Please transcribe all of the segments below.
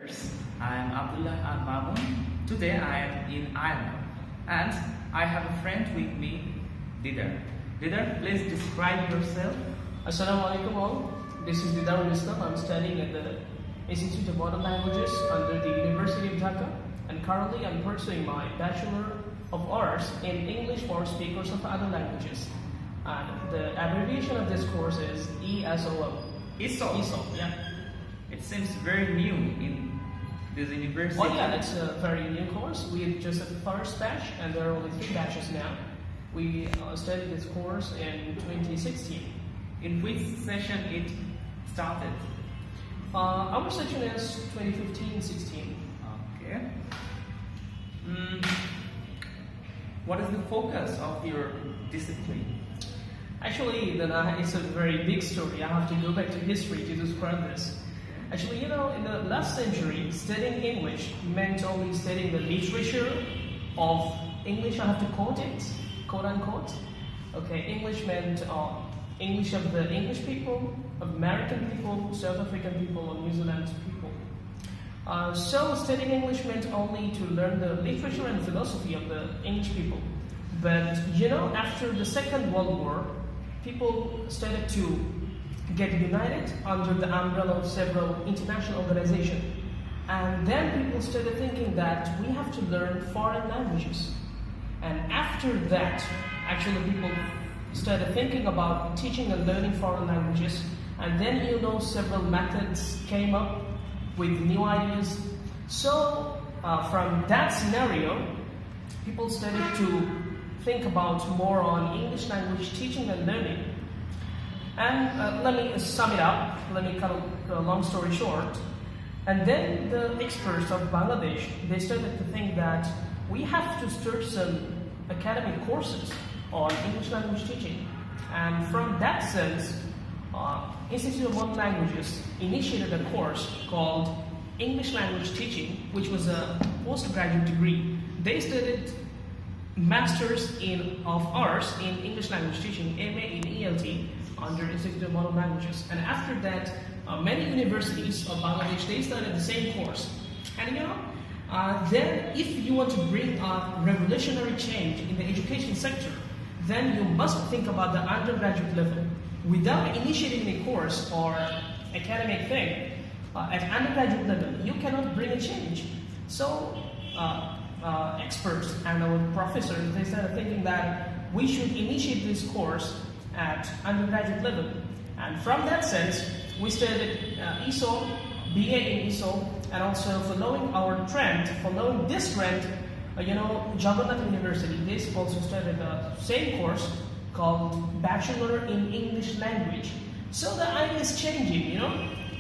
I'm Abdullah Al Mamun. Today I am in Ireland and I have a friend with me, Didar. Didar, please describe yourself. Assalamu alaikum all. This is Didar Islam. I'm studying at the Institute of Modern Languages under the University of Dhaka, and currently I'm pursuing my Bachelor of Arts in English for Speakers of Other Languages. And the abbreviation of this course is ESOL. ESOL? ESOL, yeah. It seems very new in this university. Oh yeah, it's a very new course. We just at the first batch, and there are only 3 batches now. We studied this course in 2016. In which session it started? Our section is 2015-16. Okay. What is the focus of your discipline? Actually, it's a very big story. I have to go back to history to describe this. Actually, in the last century, studying English meant only studying the literature of English. I have to quote it, quote unquote. Okay, English meant English of the English people, of American people, South African people, or New Zealand people. So studying English meant only to learn the literature and philosophy of the English people. But after the Second World War, people started to get united under the umbrella of several international organizations. And then people started thinking that we have to learn foreign languages. And after that, actually people started thinking about teaching and learning foreign languages. And then several methods came up with new ideas. So from that scenario, people started to think about more on English language teaching and learning. And let me sum it up, let me cut a long story short. And then the experts of Bangladesh, they started to think that we have to start some academic courses on English language teaching. And from that sense, Institute of Modern Languages initiated a course called English Language Teaching, which was a postgraduate degree. They studied Masters of Arts in English Language Teaching, MA in ELT, under Institute of Modern Languages. And after that, many universities of Bangladesh, they started the same course. And then if you want to bring a revolutionary change in the education sector, then you must think about the undergraduate level. Without initiating a course or academic thing, at undergraduate level, you cannot bring a change. So experts and our professors, they started thinking that we should initiate this course at undergraduate level. And from that sense, we started ESOL, BA in ESOL, and also following this trend, Jagannath University, they also started the same course called Bachelor in English Language. So the idea is changing,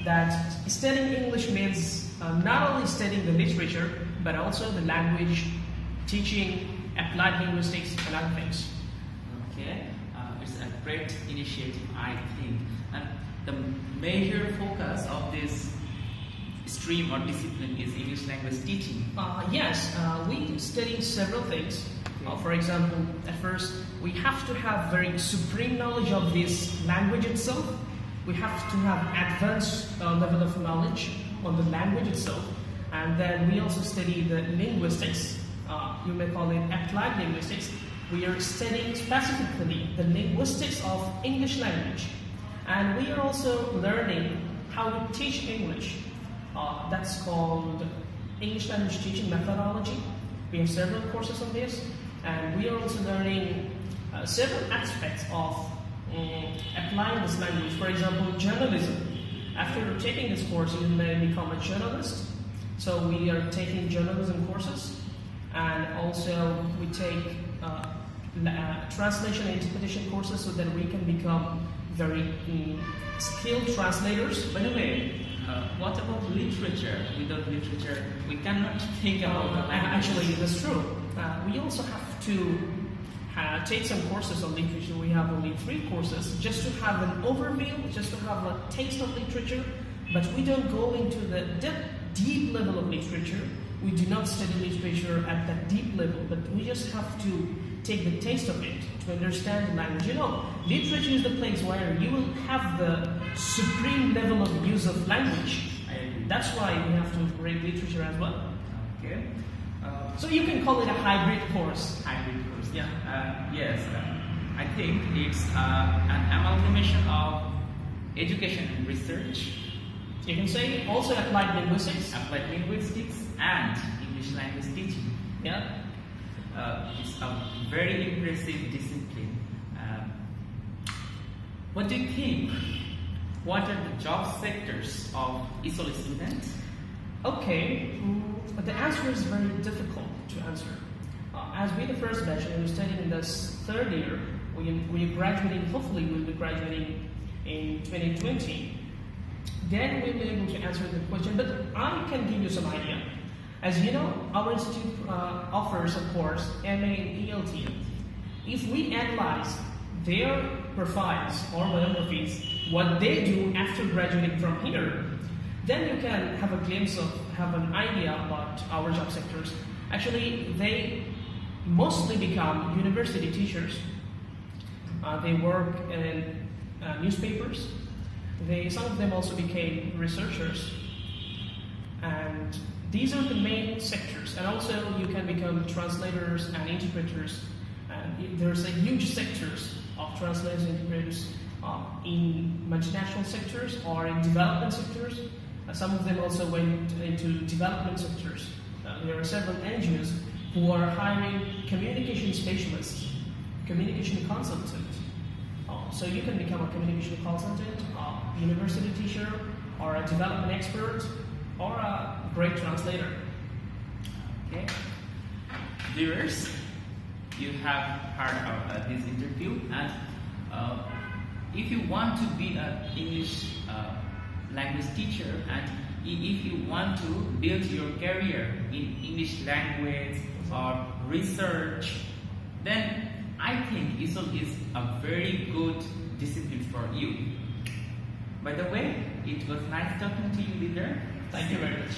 that studying English means not only studying the literature, but also the language, teaching, applied linguistics, and other things. Okay. It's a great initiative, I think. And the major focus of this stream or discipline is English language teaching. Yes, we study several things. For example, at first, we have to have very supreme knowledge of this language itself. We have to have advanced level of knowledge on the language itself. And then we also study the linguistics. You may call it applied linguistics. We are studying specifically the linguistics of English language. And we are also learning how to teach English. That's called English language teaching methodology. We have several courses on this. And we are also learning several aspects of applying this language. For example, journalism. After taking this course, you may become a journalist. So we are taking journalism courses. And also we take translation and interpretation courses so that we can become very skilled translators. By the way, what about literature? Without literature, we cannot think about the language. Actually, that's true. We also have to take some courses on literature. We have only 3 courses just to have an overview, just to have a taste of literature, but we don't go into the deep level of literature. We do not study literature at that deep level, but we just have to take the taste of it to understand the language. Literature is the place where you will have the supreme level of use of language. I agree. that's why we have to read literature as well. Okay. So you can call it a hybrid course. Hybrid course. Yeah. Yes. I think it's an amalgamation of education and research, You can say also applied linguistics. applied linguistics, and English language teaching. Yeah. It's a very impressive discipline. What do you think? What are the job sectors of ESOL students? Okay, but the answer is very difficult to answer. As we the first batch, and we're studying in this third year, we're graduating, hopefully we'll be graduating in 2020. Then we'll be able to answer the question, but I can give you some idea. As you know, our institute offers a course, MA in ELT. If we analyze their profiles or biographies, what they do after graduating from here, then you can have a glimpse of, have an idea about our job sectors. Actually, they mostly become university teachers. They work in newspapers. Some of them also became researchers. And these are the main sectors. And also you can become translators and interpreters. And there's a huge sectors of translators and interpreters in multinational sectors or in development sectors. Some of them also went into development sectors. There are several NGOs who are hiring communication specialists, communication consultant. So you can become a communication consultant, a university teacher, or a development expert, or a great translator. Okay. Viewers, you have heard of this interview, and if you want to be an English language teacher, and if you want to build your career in English language or research, then I think ESOL is a very good discipline for you. By the way, it was nice talking to you, leader. Thank you very much.